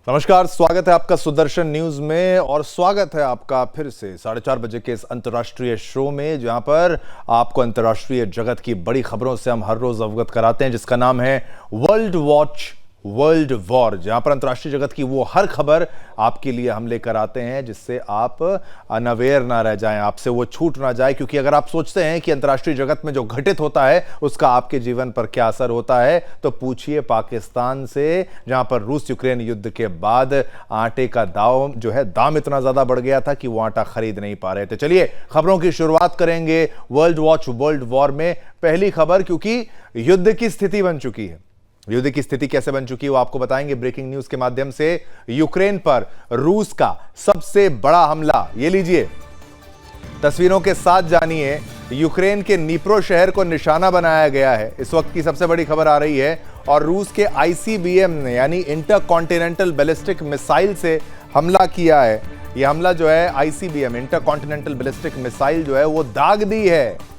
नमस्कार, स्वागत है आपका सुदर्शन न्यूज में और स्वागत है आपका फिर से 4:30 बजे के इस अंतर्राष्ट्रीय शो में, जहां पर आपको अंतर्राष्ट्रीय जगत की बड़ी खबरों से हम हर रोज अवगत कराते हैं, जिसका नाम है वर्ल्ड वॉच वर्ल्ड वॉर। जहां पर अंतर्राष्ट्रीय जगत की वो हर खबर आपके लिए हम लेकर आते हैं जिससे आप अनअवेयर ना रह जाएं, आपसे वो छूट ना जाए। क्योंकि अगर आप सोचते हैं कि अंतर्राष्ट्रीय जगत में जो घटित होता है उसका आपके जीवन पर क्या असर होता है, तो पूछिए पाकिस्तान से, जहां पर रूस यूक्रेन युद्ध के बाद आटे का दाम इतना ज्यादा बढ़ गया था कि वो आटा खरीद नहीं पा रहे थे। चलिए खबरों की शुरुआत करेंगे वर्ल्ड वॉच वर्ल्ड वॉर में। पहली खबर, क्योंकि युद्ध की स्थिति बन चुकी है। युद्ध की स्थिति कैसे बन चुकी है वो आपको बताएंगे ब्रेकिंग न्यूज के माध्यम से। यूक्रेन पर रूस का सबसे बड़ा हमला, ये लीजिए तस्वीरों के साथ जानिए। यूक्रेन के नीप्रो शहर को निशाना बनाया गया है, इस वक्त की सबसे बड़ी खबर आ रही है। और रूस के आईसीबीएम ने यानी इंटरकॉन्टिनेंटल बैलिस्टिक मिसाइल से हमला किया है। यह हमला जो है आईसीबीएम इंटरकॉन्टिनेंटल बैलिस्टिक मिसाइल जो है वो दाग दी है।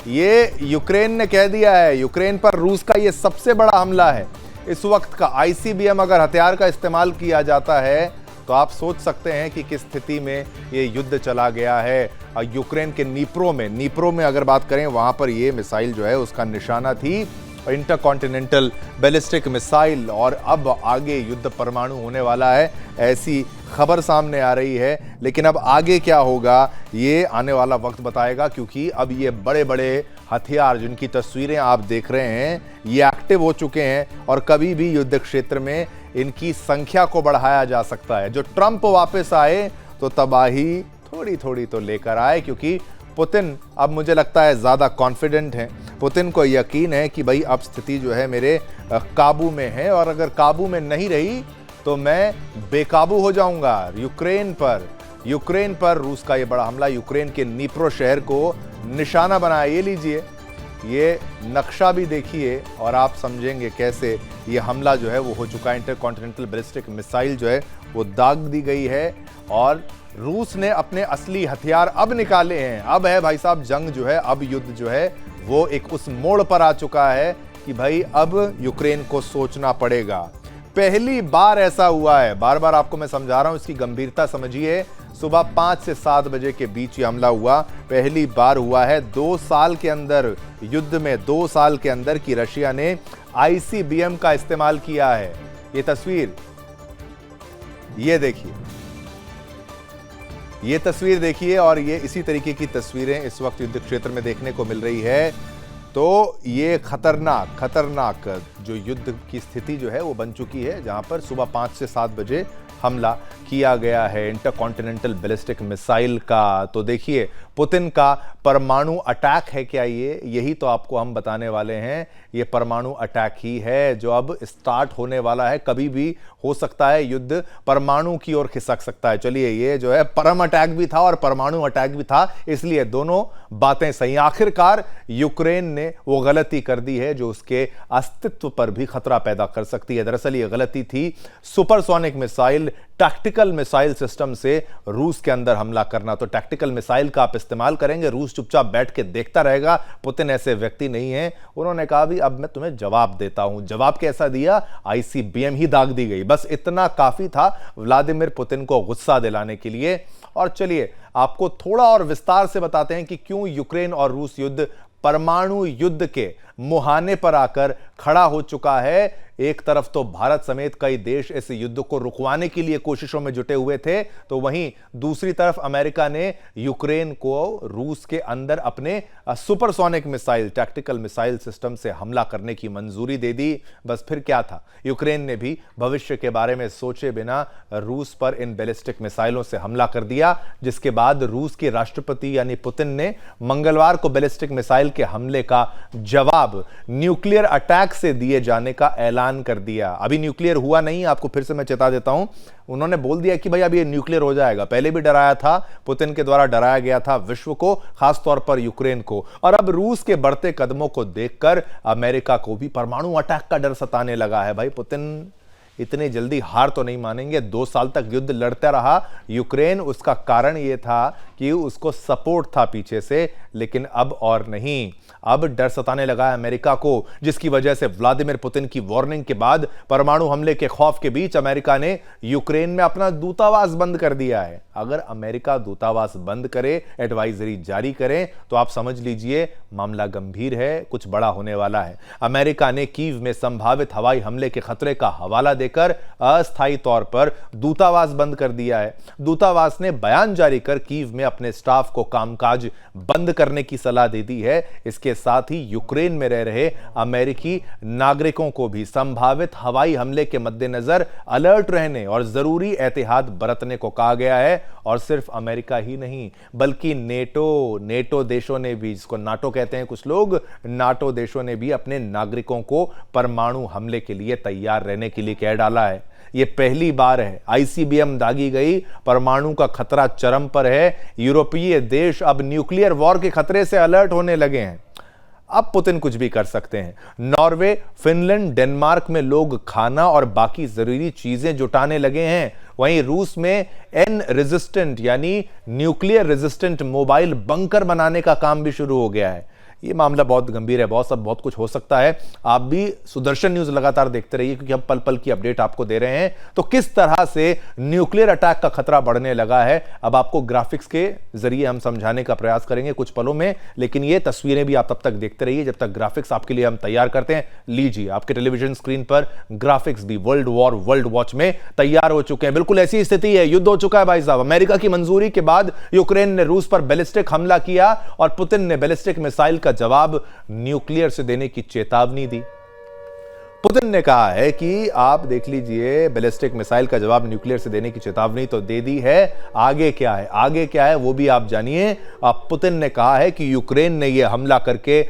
ये यूक्रेन ने कह दिया है, यूक्रेन पर रूस का ये सबसे बड़ा हमला है इस वक्त का। आईसीबीएम अगर हथियार का इस्तेमाल किया जाता है तो आप सोच सकते हैं कि किस स्थिति में ये युद्ध चला गया है। यूक्रेन के नीप्रो में अगर बात करें, वहां पर ये मिसाइल जो है उसका निशाना थी, इंटरकॉन्टिनेंटल बैलिस्टिक मिसाइल। और अब आगे युद्ध परमाणु होने वाला है, ऐसी खबर सामने आ रही है। लेकिन अब आगे क्या होगा ये आने वाला वक्त बताएगा, क्योंकि अब ये बड़े बड़े हथियार जिनकी तस्वीरें आप देख रहे हैं ये एक्टिव हो चुके हैं और कभी भी युद्ध क्षेत्र में इनकी संख्या को बढ़ाया जा सकता है। जो ट्रंप वापस आए तो तबाही थोड़ी थोड़ी तो लेकर आए, क्योंकि पुतिन अब मुझे लगता है ज़्यादा कॉन्फिडेंट हैं। पुतिन को यकीन है कि भाई अब स्थिति जो है मेरे काबू में है, और अगर काबू में नहीं रही तो मैं बेकाबू हो जाऊंगा। यूक्रेन पर रूस का ये बड़ा हमला, यूक्रेन के नीप्रो शहर को निशाना बनाया। ये लीजिए, ये नक्शा भी देखिए और आप समझेंगे कैसे ये हमला जो है वो हो चुका है। इंटरकॉन्टिनेंटल बैलिस्टिक मिसाइल जो है वो दाग दी गई है और रूस ने अपने असली हथियार अब निकाले हैं। अब है भाई साहब जंग जो है, अब युद्ध जो है वो एक उस मोड़ पर आ चुका है कि भाई अब यूक्रेन को सोचना पड़ेगा। पहली बार ऐसा हुआ है, बार बार आपको मैं समझा रहा हूं, इसकी गंभीरता समझिए। सुबह 5 से 7 बजे के बीच ये हमला हुआ, पहली बार हुआ है 2 साल के अंदर, युद्ध में 2 साल के अंदर कि रशिया ने आईसीबीएम का इस्तेमाल किया है। ये तस्वीर ये देखिए, ये तस्वीर देखिए, और ये इसी तरीके की तस्वीरें इस वक्त युद्ध क्षेत्र में देखने को मिल रही है। तो ये खतरनाक जो युद्ध की स्थिति जो है वो बन चुकी है, जहां पर सुबह 5 से 7 बजे हमला किया गया है इंटरकॉन्टिनेंटल बैलिस्टिक मिसाइल का। तो देखिए पुतिन का परमाणु अटैक है क्या ये, यही तो आपको हम बताने वाले हैं। ये परमाणु अटैक ही है जो अब स्टार्ट होने वाला है। कभी भी हो सकता है युद्ध परमाणु की ओर खिसक सकता है। चलिए, ये जो है परम अटैक भी था और परमाणु अटैक भी था, इसलिए दोनों बातें सही। आखिरकार यूक्रेन ने वो गलती कर दी है जो उसके अस्तित्व पर भी खतरा पैदा कर सकती है। दरअसल ये गलती थी supersonic missile, tactical missile system से रूस के अंदर हमला करना। तो टैक्टिकल मिसाइल का आप इस्तेमाल करेंगे, रूस चुपचाप बैठ के देखता रहेगा। पुतिन ऐसे व्यक्ति नहीं है, उन्होंने कहा भी अब मैं तुम्हें जवाब देता हूं। जवाब कैसा दिया? आईसीबीएम ही दाग दी गई। बस इतना काफी था व्लादिमीर पुतिन को गुस्सा दिलाने के लिए। और चलिए आपको थोड़ा और विस्तार से बताते हैं कि क्यों यूक्रेन और रूस युद्ध परमाणु युद्ध के मुहाने पर आकर खड़ा हो चुका है। एक तरफ तो भारत समेत कई देश इस युद्ध को रुकवाने के लिए कोशिशों में जुटे हुए थे, तो वहीं दूसरी तरफ अमेरिका ने यूक्रेन को रूस के अंदर अपने supersonic missile, tactical missile system से हमला करने की मंजूरी दे दी। बस फिर क्या था, यूक्रेन ने भी भविष्य के बारे में सोचे बिना रूस पर इन बैलिस्टिक मिसाइलों से हमला कर दिया, जिसके बाद रूस के राष्ट्रपति यानी पुतिन ने मंगलवार को बैलिस्टिक मिसाइल के हमले का जवाब न्यूक्लियर अटैक से दिए जाने का ऐलान कर दिया। अभी न्यूक्लियर हुआ नहीं, आपको फिर से मैं चेता देता हूं। उन्होंने बोल दिया कि भाई अब ये न्यूक्लियर हो जाएगा। पहले भी डराया था, पुतिन के द्वारा डराया गया था विश्व को, खासतौर पर यूक्रेन को। और अब रूस के बढ़ते कदमों को देखकर अमेरिका को भी परमाणु अटैक का डर सताने लगा है। भाई पुतिन इतनी जल्दी हार तो नहीं मानेंगे। 2 साल तक युद्ध लड़ता रहा यूक्रेन, उसका कारण यह था कि उसको सपोर्ट था पीछे से लेकिन अब और नहीं। अब डर सताने लगा है अमेरिका को, जिसकी वजह से व्लादिमीर पुतिन की वार्निंग के बाद परमाणु हमले के खौफ के बीच अमेरिका ने यूक्रेन में अपना दूतावास बंद कर दिया है। अगर अमेरिका दूतावास बंद करे, एडवाइजरी जारी करे, तो आप समझ लीजिए मामला गंभीर है, कुछ बड़ा होने वाला है। अमेरिका ने कीव में संभावित हवाई हमले के खतरे का हवाला देकर अस्थायी तौर पर दूतावास बंद कर दिया है। दूतावास ने बयान जारी कर कीव में अपने स्टाफ को कामकाज बंद करने की सलाह दे दी है। इसके साथ ही यूक्रेन में रह रहे अमेरिकी नागरिकों को भी संभावित हवाई हमले के मद्देनजर अलर्ट रहने और जरूरी एहतियात बरतने को कहा गया है। और सिर्फ अमेरिका ही नहीं, बल्कि नेटो देशों ने भी, जिसको नाटो कहते हैं कुछ लोग, नाटो देशों ने भी अपने नागरिकों को परमाणु हमले के लिए तैयार रहने के लिए कह डाला है। यह पहली बार है, आईसीबीएम दागी गई, परमाणु का खतरा चरम पर है। यूरोपीय देश अब न्यूक्लियर वॉर के खतरे से अलर्ट होने लगे हैं। अब पुतिन कुछ भी कर सकते हैं। नॉर्वे, फिनलैंड, डेनमार्क में लोग खाना और बाकी जरूरी चीजें जुटाने लगे हैं। वहीं रूस में एन रेजिस्टेंट यानी न्यूक्लियर रेजिस्टेंट मोबाइल बंकर बनाने का काम भी शुरू हो गया है। ये मामला बहुत गंभीर है, बहुत कुछ हो सकता है। आप भी सुदर्शन न्यूज लगातार देखते रहिए, क्योंकि हम पल पल की अपडेट आपको दे रहे हैं। तो किस तरह से न्यूक्लियर अटैक का खतरा बढ़ने लगा है, अब आपको ग्राफिक्स के जरिए हम समझाने का प्रयास करेंगे कुछ पलों में, लेकिन ये तस्वीरें भी आप तब तक देखते रहिए जब तक ग्राफिक्स आपके लिए हम तैयार करते हैं। लीजिए, आपके टेलीविजन स्क्रीन पर ग्राफिक्स भी वर्ल्ड वॉर वर्ल्ड वॉच में तैयार हो चुके हैं। बिल्कुल ऐसी स्थिति है, युद्ध हो चुका है भाई साहब। अमेरिका की मंजूरी के बाद यूक्रेन ने रूस पर बैलिस्टिक हमला किया और पुतिन ने बैलिस्टिक मिसाइल का जवाब न्यूक्लियर से देने की चेतावनी दी। पुतिन ने कहा है कि आप देख लीजिए, बैलिस्टिक मिसाइल का जवाब न्यूक्लियर से देने की चेतावनी तो दे दी है, आगे क्या है वो भी आप जानिए। अब पुतिन ने कहा है कि यूक्रेन ने यह हमला करके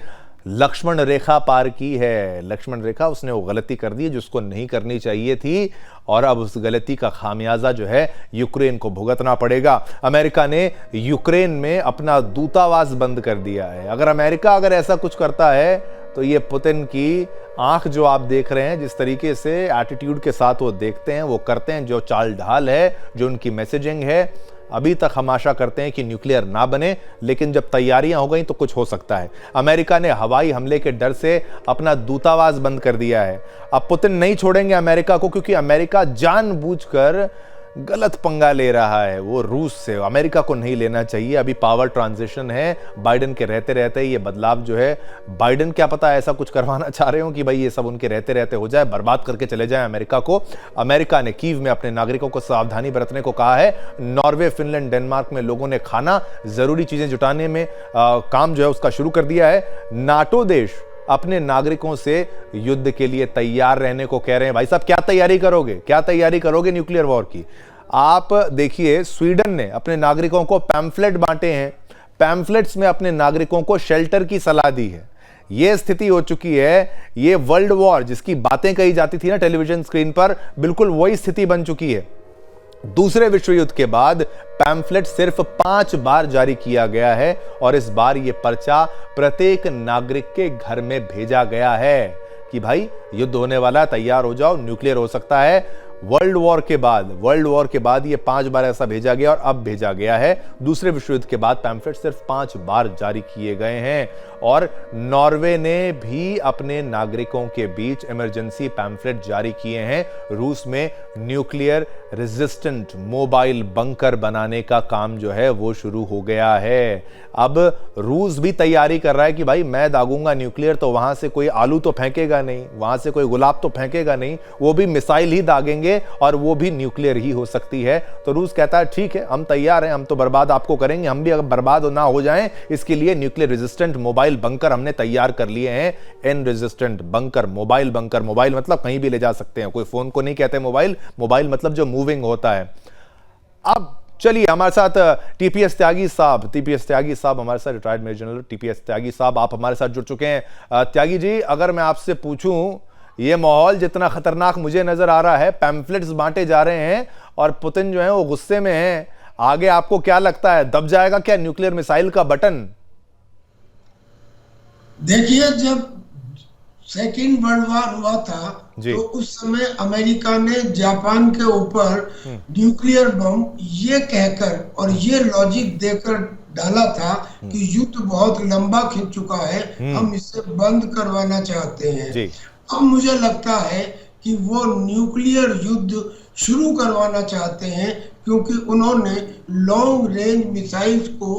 लक्ष्मण रेखा पार की है। लक्ष्मण रेखा, उसने वो गलती कर दी जिसको नहीं करनी चाहिए थी, और अब उस गलती का खामियाजा जो है यूक्रेन को भुगतना पड़ेगा। अमेरिका ने यूक्रेन में अपना दूतावास बंद कर दिया है। अमेरिका ऐसा कुछ करता है तो ये पुतिन की आंख जो आप देख रहे हैं, जिस तरीके से एटीट्यूड के साथ वो देखते हैं, वो करते हैं, जो चाल ढाल है, जो उनकी मैसेजिंग है, अभी तक हम आशा करते हैं कि न्यूक्लियर ना बने, लेकिन जब तैयारियां हो गई तो कुछ हो सकता है। अमेरिका ने हवाई हमले के डर से अपना दूतावास बंद कर दिया है। अब पुतिन नहीं छोड़ेंगे अमेरिका को, क्योंकि अमेरिका जानबूझकर गलत पंगा ले रहा है वो रूस से। अमेरिका को नहीं लेना चाहिए। अभी पावर ट्रांजिशन है, बाइडेन के रहते रहते ये बदलाव जो है, बाइडेन क्या पता ऐसा कुछ करवाना चाह रहे हो कि भाई ये सब उनके रहते रहते हो जाए, बर्बाद करके चले जाए अमेरिका को। अमेरिका ने कीव में अपने नागरिकों को सावधानी बरतने को कहा है। नॉर्वे, फिनलैंड, डेनमार्क में लोगों ने खाना, जरूरी चीजें जुटाने में काम जो है उसका शुरू कर दिया है। नाटो देश अपने नागरिकों से युद्ध के लिए तैयार रहने को कह रहे हैं। भाई साहब, क्या तैयारी करोगे न्यूक्लियर वॉर की? आप देखिए, स्वीडन ने अपने नागरिकों को पैम्फलेट बांटे हैं। पैम्फलेट्स में अपने नागरिकों को शेल्टर की सलाह दी है। यह स्थिति हो चुकी है, ये वर्ल्ड वॉर जिसकी बातें कही जाती थी ना टेलीविजन स्क्रीन पर, बिल्कुल वही स्थिति बन चुकी है। दूसरे विश्व युद्ध के बाद पैम्फलेट सिर्फ 5 बार जारी किया गया है, और इस बार यह पर्चा प्रत्येक नागरिक के घर में भेजा गया है कि भाई युद्ध होने वाला है, तैयार हो जाओ, न्यूक्लियर हो सकता है। वर्ल्ड वॉर के बाद ये 5 बार ऐसा भेजा गया, और अब भेजा गया है। दूसरे विश्व युद्ध के बाद पैम्फलेट सिर्फ 5 बार जारी किए गए हैं। और नॉर्वे ने भी अपने नागरिकों के बीच इमरजेंसी पैम्फलेट जारी किए हैं। रूस में न्यूक्लियर रेजिस्टेंट मोबाइल बंकर बनाने का काम जो है वो शुरू हो गया है। अब रूस भी तैयारी कर रहा है कि भाई मैं दागूंगा न्यूक्लियर, तो वहां से कोई आलू तो फेंकेगा नहीं, वहां से कोई गुलाब तो फेंकेगा नहीं, वो भी मिसाइल ही दागेंगे, और वो भी न्यूक्लियर ही हो सकती है। तो रूस कहता है ठीक है, हम तैयार हैं, हम तो बर्बाद आपको करेंगे, हम भी अगर बर्बाद ना हो जाएं, इसके लिए न्यूक्लियर रेजिस्टेंट मोबाइल बंकर हमने तैयार कर लिए हैं। एन रेजिस्टेंट बंकर, मोबाइल मतलब कहीं भी ले जा सकते हैं, कोई फोन को नहीं कहते मोबाइल मतलब जो मूविंग होता है। अब चलिए, हमारे साथ टीपीएस त्यागी साहब हमारे साथ, रिटायर्ड मेजर जनरल टीपीएस त्यागी साहब, आप हमारे साथ जुड़ चुके हैं। त्यागी जी, अगर मैं आपसे पूछूं, ये माहौल जितना खतरनाक मुझे नजर आ रहा है, पैम्फलेट्स बांटे जा रहे हैं और पुतिन जो है वो गुस्से में है, आगे आपको क्या लगता है, दब जाएगा क्या न्यूक्लियर मिसाइल का बटन? देखिए, जब सेकेंड वर्ल्ड वॉर हुआ था तो उस समय अमेरिका ने जापान के ऊपर न्यूक्लियर बम ये कहकर और ये लॉजिक देकर डाला था कि युद्ध बहुत लंबा खिंच चुका है, हम इसे बंद करवाना चाहते हैं। अब मुझे लगता है कि वो न्यूक्लियर युद्ध शुरू करवाना चाहते हैं, क्योंकि उन्होंने लॉन्ग रेंज मिसाइल्स को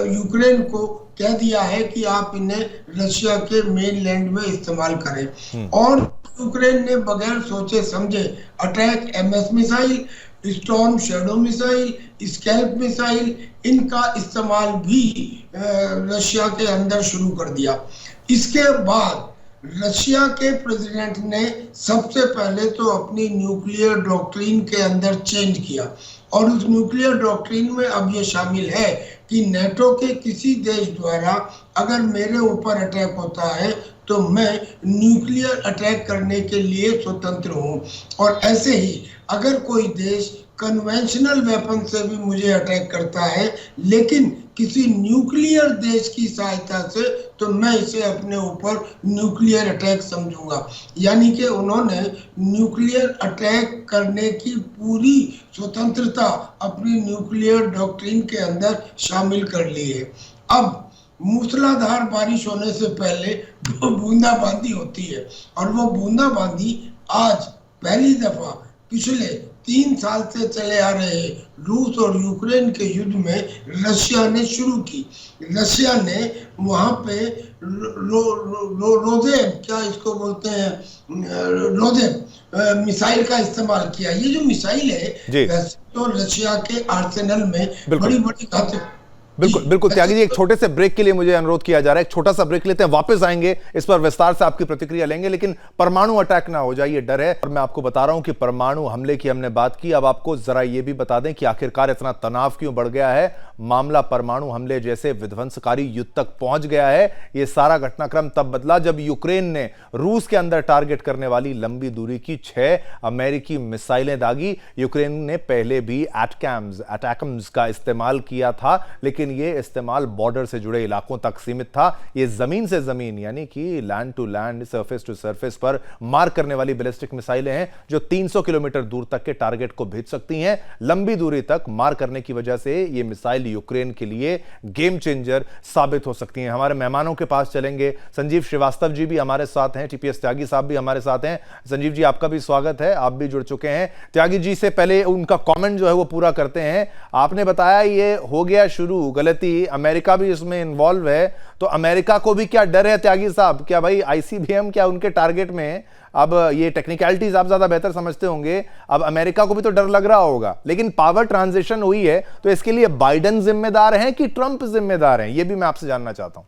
यूक्रेन को कह दिया है कि आप इन्हें रशिया के मेनलैंड में इस्तेमाल करें। और यूक्रेन ने बगैर सोचे समझे attack MS missile, storm shadow missile, scalp missile, इनका इस्तेमाल भी रशिया के अंदर शुरू कर दिया। इसके बाद रशिया के प्रेसिडेंट ने सबसे पहले तो अपनी न्यूक्लियर डॉक्ट्रिन के अंदर चेंज किया, और उस न्यूक्लियर डॉक्ट्रिन में अब ये शामिल है कि नेटो के किसी देश द्वारा अगर मेरे ऊपर अटैक होता है तो मैं न्यूक्लियर अटैक करने के लिए स्वतंत्र हूं, और ऐसे ही अगर कोई देश कन्वेंशनल वेपन से भी मुझे अटैक करता है लेकिन किसी न्यूक्लियर देश की सहायता से, तो मैं इसे अपने ऊपर न्यूक्लियर अटैक समझूंगा। यानी कि उन्होंने न्यूक्लियर अटैक करने की पूरी स्वतंत्रता अपनी न्यूक्लियर डॉक्ट्रिन के अंदर शामिल कर ली है। अब मूसलाधार बारिश होने से पहले बूंदाबांदी होती है, और वो बूंदाबांदी आज पहली दफा पिछले 3 साल से चले आ रहे रूस और यूक्रेन के युद्ध में रशिया ने शुरू की। रशिया ने वहां पे रोदेब, क्या इसको बोलते हैं, रोदेब मिसाइल का इस्तेमाल किया। ये जो मिसाइल है वैसे तो रशिया के आर्सेनल में बड़ी बड़ी घातक। बिल्कुल बिल्कुल त्यागी जी, एक छोटे से ब्रेक के लिए मुझे अनुरोध किया जा रहा है, एक छोटा सा ब्रेक लेते हैं, वापस आएंगे, इस पर विस्तार से आपकी प्रतिक्रिया लेंगे, लेकिन परमाणु अटैक ना हो जाए ये डर है। और मैं आपको बता रहा हूं कि परमाणु हमले की हमने बात की, अब आपको जरा ये भी बता दें कि आखिरकार इतना तनाव क्यों बढ़ गया है। मामला परमाणु हमले जैसे विध्वंसकारी युद्ध तक पहुंच गया है। ये सारा घटनाक्रम तब बदला जब यूक्रेन ने रूस के अंदर टारगेट करने वाली लंबी दूरी की 6 अमेरिकी मिसाइलें दागी। यूक्रेन ने पहले भी अटैकम्स का इस्तेमाल किया था, लेकिन ये इस्तेमाल बॉर्डर से जुड़े इलाकों तक सीमित था। ये जमीन से जमीन यानी कि land to land, surface to surface पर मार करने वाली बैलिस्टिक मिसाइलें हैं जो 300 किलोमीटर दूर तक के टारगेट को भेज सकती हैं। लंबी दूरी तक मार करने की वजह से ये मिसाइल यूक्रेन के लिए गेम चेंजर साबित हो सकती हैं। हमारे मेहमानों के पास चलेंगे। संजीव श्रीवास्तव जी भी हमारे साथ हैं, टीपीएस त्यागी साहब भी हमारे साथ हैं। संजीव जी, आपका भी स्वागत है, आप भी जुड़ चुके हैं। त्यागी जी से पहले उनका कमेंट जो है वो पूरा करते हैं। आपने बताया ये हो गया शुरू, गलती, अमेरिका भी इसमें इन्वॉल्व है, तो अमेरिका को भी क्या डर है त्यागी साहब? क्या भाई आईसीबीएम क्या उनके टारगेट में? अब ये टेक्निकलिटीज आप ज्यादा बेहतर समझते होंगे, अब अमेरिका को भी तो डर लग रहा होगा, लेकिन पावर ट्रांजिशन हुई है तो इसके लिए बाइडेन जिम्मेदार हैं कि ट्रंप जिम्मेदार हैं, ये भी मैं आपसे जानना चाहता हूं।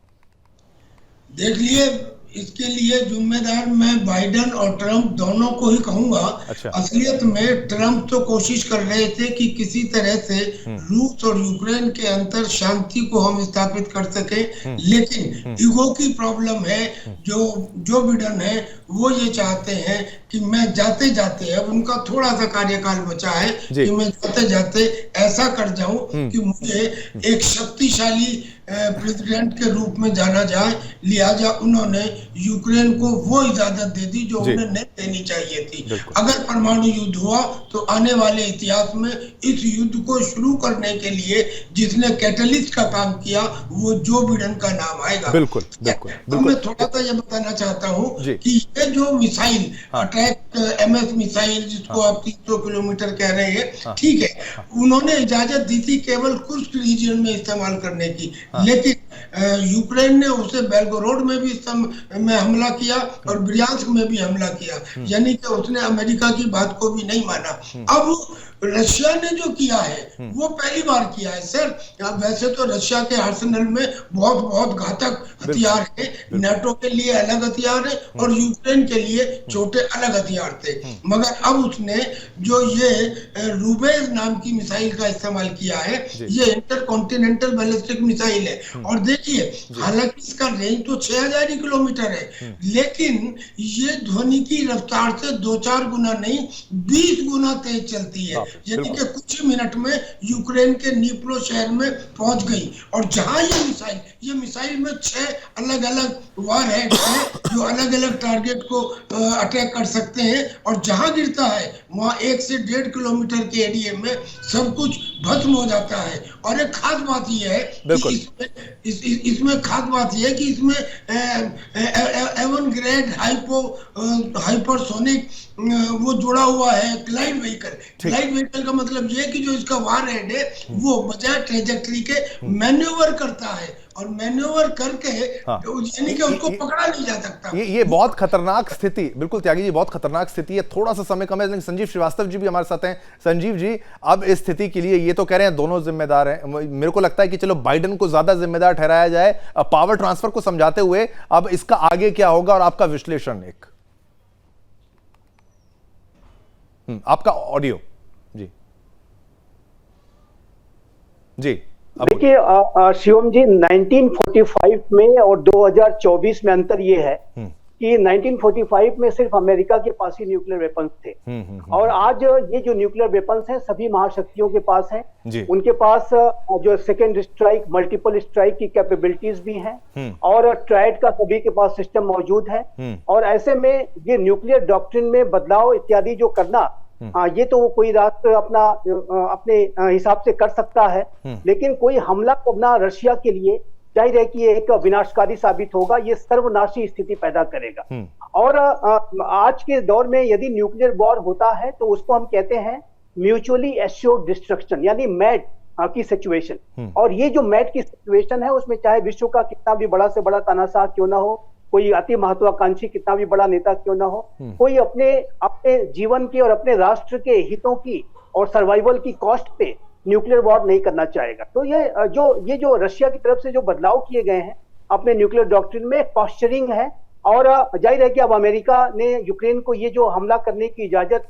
देखिए, इसके लिए जिम्मेदार मैं बाइडेन और ट्रंप दोनों को ही कहूंगा। अच्छा। असलियत में ट्रंप तो कोशिश कर रहे थे कि किसी तरह से रूस और यूक्रेन के अंदर शांति को हम स्थापित कर सके, लेकिन ईगो की प्रॉब्लम है। जो बिडेन है वो ये चाहते हैं कि मैं जाते जाते, अब उनका थोड़ा सा कार्यकाल बचा है, कि मैं जाते जाते ऐसा कर जाऊं कि मुझे एक शक्तिशाली प्रेसिडेंट के रूप में जाना जाए। लिहाजा उन्होंने यूक्रेन को वो इजाजत दे दी जो उन्हें नहीं देनी चाहिए थी। अगर परमाणु युद्ध हुआ तो आने वाले इतिहास में इस युद्ध को शुरू करने के लिए जिसने कैटलिस्ट का काम किया वो जो बिडेन का नाम आएगा। बिल्कुल बिल्कुल बिल्कुल। मैं थोड़ा सा ये बताना चाहता हूँ कि ये जो मिसाइल अटैक एमएस मिसाइल, जिसको आप 300 किलोमीटर कह रहे हैं, ठीक है, उन्होंने इजाजत दी थी केवल कुर्स्क रीजन में इस्तेमाल करने की, लेकिन यूक्रेन ने उसे बेलगोरोड में भी हमला किया और ब्रियांस्क में भी हमला किया, यानी कि उसने अमेरिका की बात को भी नहीं माना। अब रशिया ने जो किया है वो पहली बार किया है सर। वैसे तो रशिया के आर्सेनल में बहुत बहुत घातक हथियार है, नाटो के लिए अलग हथियार है और यूक्रेन के लिए छोटे अलग हथियार थे, मगर अब उसने जो ये रूबेज नाम की मिसाइल का इस्तेमाल किया है, ये इंटरकॉन्टिनेंटल बैलिस्टिक मिसाइल है। और देखिए, हालांकि इसका रेंज तो 6000 किलोमीटर है, लेकिन ये ध्वनि की रफ्तार से 2-4 गुना नहीं 20 गुना तेज चलती है। यानी कि कुछ ही मिनट में यूक्रेन के निप्रो शहर में पहुंच गई। और जहां ये मिसाइल में 6 अलग अलग वार हेड्स हैं जो अलग अलग टारगेट को अटैक कर सकते हैं, और जहां गिरता है वहां 1 से 1.5 किलोमीटर के एरिया में सब कुछ भस्म हो जाता है। और एक खास बात यह है कि इसमें खास बात यह है कि इसमें एवन ग्रेड हाइपरसोनिक वो जुड़ा हुआ है ग्लाइड व्हीकल का मतलब ये है कि जो इसका वार हेड है वो बजाय ट्रेजेक्टरी के मैन्यूवर करता है, और मैन्यूवर करके यानी कि उसको पकड़ा नहीं जा सकता। ये बहुत खतरनाक स्थिति, बिल्कुल त्यागी जी, बहुत खतरनाक स्थिति है। थोड़ा सा समय कम है, लेकिन संजीव श्रीवास्तव जी भी हमारे साथ हैं। संजीव जी, अब इस स्थिति के लिए ये तो कह रहे हैं दोनों जिम्मेदार हैं, मेरे को लगता है कि चलो बाइडेन को ज्यादा जिम्मेदार ठहराया जाए पावर ट्रांसफर को समझाते हुए। अब इसका आगे क्या होगा और आपका विश्लेषण एक आपका ऑडियो जी। देखिए शिवम जी, 1945 में और 2024 में अंतर ये है कि 1945 में सिर्फ अमेरिका के पास ही न्यूक्लियर वेपन्स थे, और आज ये जो न्यूक्लियर वेपन्स हैं सभी महाशक्तियों के पास हैं। उनके पास जो सेकेंड स्ट्राइक, मल्टीपल स्ट्राइक की कैपेबिलिटीज भी हैं, और ट्राइड का सभी के पास सिस्टम मौजूद है। और ऐसे में ये न्यूक्लियर डॉक्ट्रिन में बदलाव इत्यादि जो करना, ये तो कोई राष्ट्र अपने हिसाब से कर सकता है, लेकिन कोई हमला करना रशिया के लिए जाहिर है कि ये एक विनाशकारी साबित होगा, ये सर्वनाशी स्थिति पैदा करेगा। और आज के दौर में यदि न्यूक्लियर वॉर होता है तो उसको हम कहते हैं म्यूचुअली एश्योर्ड डिस्ट्रक्शन, यानी मैड की सिचुएशन। और ये जो मैड की सिचुएशन है उसमें चाहे विश्व का कितना भी बड़ा से बड़ा तानाशाह क्यों ना हो, कोई अति महत्वाकांक्षी कितना भी बड़ा नेता क्यों ना हो, कोई अपने जीवन की और अपने राष्ट्र के हितों की और सर्वाइवल की कॉस्ट पे न्यूक्लियर वॉर नहीं करना चाहेगा। तो ये जो रशिया की तरफ से जो बदलाव किए गए हैं अपने न्यूक्लियर डॉक्ट्रिन में, पॉस्चरिंग है। और जाहिर है कि अब अमेरिका ने यूक्रेन को ये जो हमला करने की इजाजत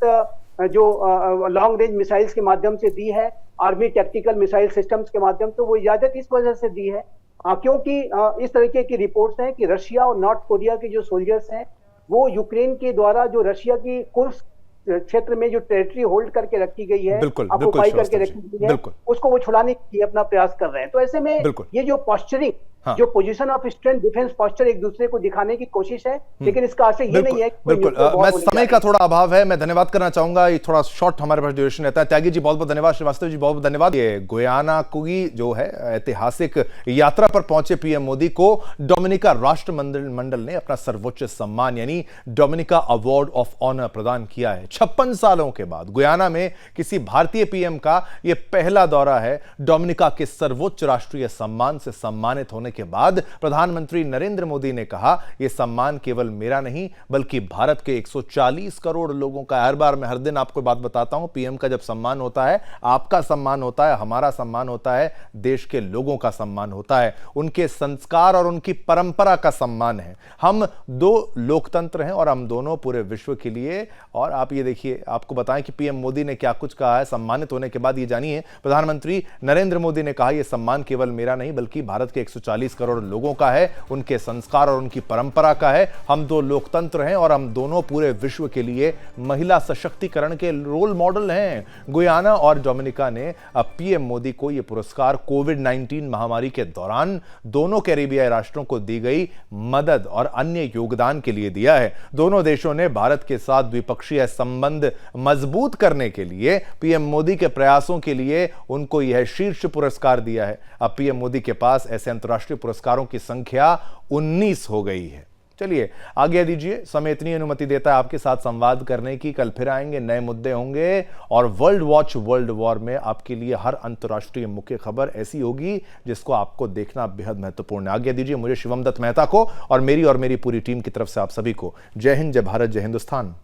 जो लॉन्ग रेंज मिसाइल्स के माध्यम से दी है, आर्मी टैक्टिकल मिसाइल सिस्टम्स के माध्यम से, वो इजाजत इस वजह से दी है क्योंकि इस तरीके की रिपोर्ट्स हैं कि रशिया और नॉर्थ कोरिया के जो सोल्जर्स हैं वो यूक्रेन के द्वारा जो रशिया की कुर्स्क क्षेत्र में जो टेरिटरी होल्ड करके रखी गई है, ऑक्युपाई करके रखी गई है, उसको वो छुड़ाने की अपना प्रयास कर रहे हैं। तो ऐसे में ये जो पॉस्चरिंग, जो position of strength, defence posture एक दूसरे को दिखाने की कोशिश है, लेकिन इसका आशय ये नहीं है। बिल्कुल, मैं समय का थोड़ा अभाव है, मैं धन्यवाद करना चाहूंगा, ये थोड़ा शॉर्ट हमारे पास ड्यूरेशन रहता है। त्यागी जी बहुत बहुत धन्यवाद, श्रीवास्तव जी बहुत बहुत धन्यवाद। ये गुयाना की जो है ऐतिहासिक यात्रा पर पहुंचे पीएम मोदी को डोमिनिका राष्ट्रमंडल ने अपना सर्वोच्च सम्मान यानी डोमिनिका अवार्ड ऑफ ऑनर प्रदान किया है। 56 सालों के बाद गुयाना में किसी भारतीय पीएम का यह पहला दौरा है। डोमिनिका के सर्वोच्च राष्ट्रीय सम्मान से सम्मानित होने के बाद प्रधानमंत्री नरेंद्र मोदी ने कहा, यह सम्मान केवल मेरा नहीं बल्कि भारत के 140 करोड़ लोगों का। हर बार मैं हर दिन आपको बात बताता हूं, पीएम का जब सम्मान होता है, आपका सम्मान होता है, हमारा सम्मान होता है, देश के लोगों का सम्मान होता है, उनके संस्कार और उनकी परंपरा का सम्मान है। हम दो लोकतंत्र हैं और हम दोनों पूरे विश्व के लिए। और आप ये देखिए, आपको बताएं कि पीएम मोदी ने क्या कुछ कहा है सम्मानित होने के बाद। ये जानिए, प्रधानमंत्री नरेंद्र मोदी ने कहा, यह सम्मान केवल मेरा नहीं बल्कि भारत के 140 करोड़ लोगों का है, उनके संस्कार और उनकी परंपरा का है। हम दो लोकतंत्र हैं और हम दोनों पूरे विश्व के लिए महिला सशक्तिकरण के रोल मॉडल हैं। गुयाना और डोमिनिका ने अब पीएम मोदी को यह पुरस्कार कोविड-19 महामारी के दौरान दोनों कैरिबियाई राष्ट्रों को दी गई मदद और अन्य योगदान के लिए दिया है। दोनों देशों ने भारत के साथ द्विपक्षीय संबंध मजबूत करने के लिए पीएम मोदी के प्रयासों के लिए उनको यह शीर्ष पुरस्कार दिया है। अब पीएम मोदी के पास ऐसे अंतर्राष्ट्रीय पुरस्कारों की संख्या 19 हो गई है। चलिए आगे दीजिए, समय इतनी अनुमति देता है आपके साथ संवाद करने की। कल फिर आएंगे, नए मुद्दे होंगे और वर्ल्ड वॉच वर्ल्ड वॉर में आपके लिए हर अंतर्राष्ट्रीय मुख्य खबर ऐसी होगी जिसको आपको देखना बेहद महत्वपूर्ण है। आगे दीजिए मुझे, शिवम दत्त मेहता को और मेरी पूरी टीम की तरफ से आप सभी को जय हिंद, जय भारत, जय हिंदुस्तान।